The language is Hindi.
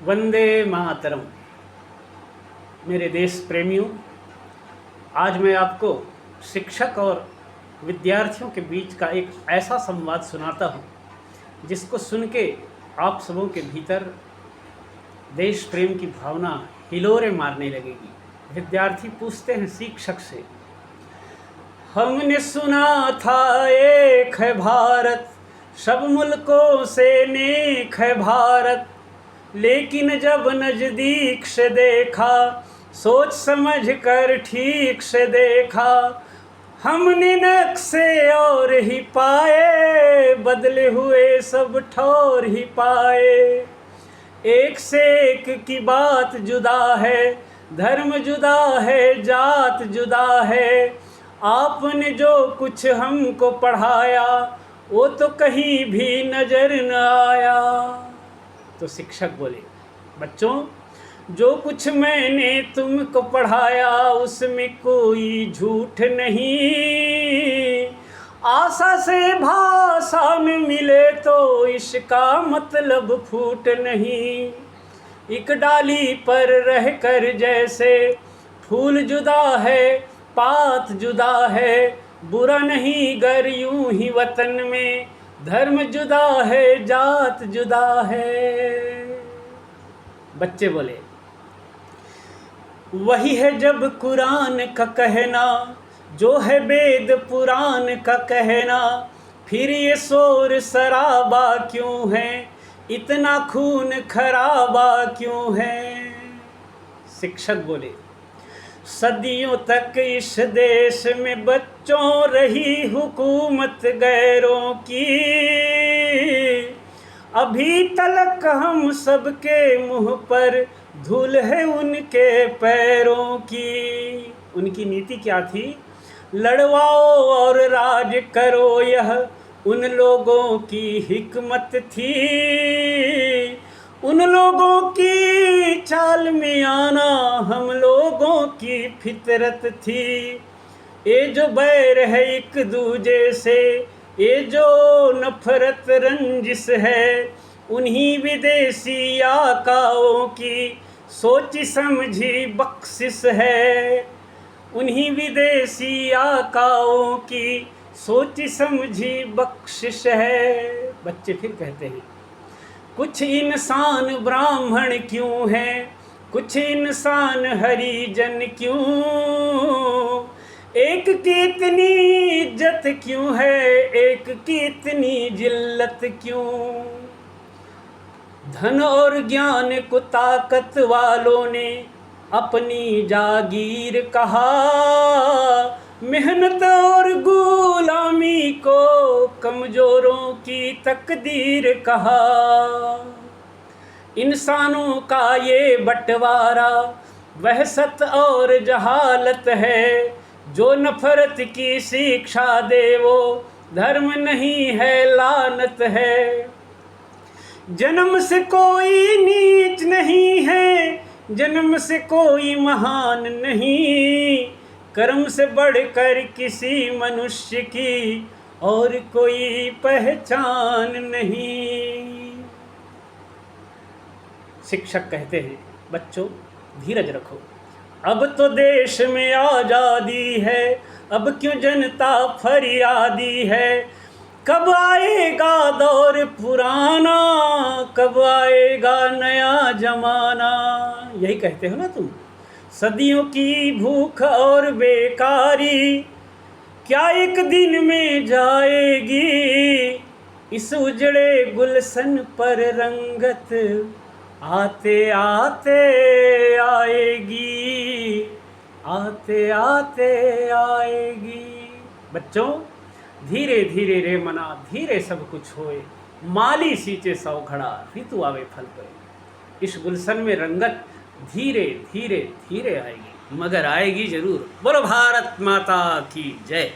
वंदे मातरम। मेरे देश प्रेमियों, आज मैं आपको शिक्षक और विद्यार्थियों के बीच का एक ऐसा संवाद सुनाता हूँ जिसको सुन के आप सबों के भीतर देश प्रेम की भावना हिलोरे मारने लगेगी। विद्यार्थी पूछते हैं शिक्षक से, हमने सुना था एक है भारत, सब मुल्कों से नेक है भारत, लेकिन जब नज़दीक से देखा, सोच समझ कर ठीक से देखा, हमने नक्शे और ही पाए, बदले हुए सब ठौर ही पाए। एक से एक की बात जुदा है, धर्म जुदा है, जात जुदा है। आपने जो कुछ हमको पढ़ाया वो तो कहीं भी नजर न आया। तो शिक्षक बोले, बच्चों, जो कुछ मैंने तुमको पढ़ाया उसमें कोई झूठ नहीं। आशा से भाषा में मिले तो इसका मतलब फूट नहीं। एक डाली पर रहकर जैसे फूल जुदा है, पात जुदा है, बुरा नहीं गर यूं ही वतन में धर्म जुदा है, जात जुदा है। बच्चे बोले, वही है जब कुरान का कहना, जो है वेद पुराण का कहना, फिर ये शोर शराबा क्यों है, इतना खून खराबा क्यों है। शिक्षक बोले, सदियों तक इस देश में बच्चों रही हुकूमत गैरों की, अभी तलक हम सबके मुंह पर धूल है उनके पैरों की। उनकी नीति क्या थी? लड़वाओ और राज करो, यह उन लोगों की हिकमत थी। उन लोगों की चाल में आना हम लोगों की फितरत थी। ये जो बैर है एक दूजे से, ये जो नफरत रंजिश है, उन्हीं विदेशी आकाओं की सोची समझी बख्शिश है। उन्हीं विदेशी आकाओं की सोची समझी बख्शिश है। बच्चे फिर कहते हैं, कुछ इंसान ब्राह्मण क्यों है, कुछ इंसान हरिजन क्यों, एक की इतनी इज्जत क्यों है, एक की इतनी जिल्लत क्यों। धन और ज्ञान को ताकत वालों ने अपनी जागीर कहा, मेहनत और गुलामी को कमजोरों की तकदीर कहा। इंसानों का ये बंटवारा वहशत और जहालत है, जो नफरत की शिक्षा दे वो धर्म नहीं है, लानत है। जन्म से कोई नीच नहीं है, जन्म से कोई महान नहीं, कर्म से बढ़कर किसी मनुष्य की और कोई पहचान नहीं। शिक्षक कहते हैं, बच्चों धीरज रखो, अब तो देश में आज़ादी है, अब क्यों जनता फरियादी है। कब आएगा दौर पुराना, कब आएगा नया जमाना। यही कहते हो ना तुम। सदियों की भूख और बेकारी क्या एक दिन में जाएगी, इस उजड़े गुलशन पर रंगत आते आते आएगी, आते आते आएगी। बच्चों, धीरे धीरे रे मना, धीरे सब कुछ होए, माली सींचे सौ घड़ा, ऋतु आवे फल पे। इस गुलशन में रंगत धीरे धीरे धीरे आएगी, मगर आएगी जरूर। बोलो भारत माता की जय।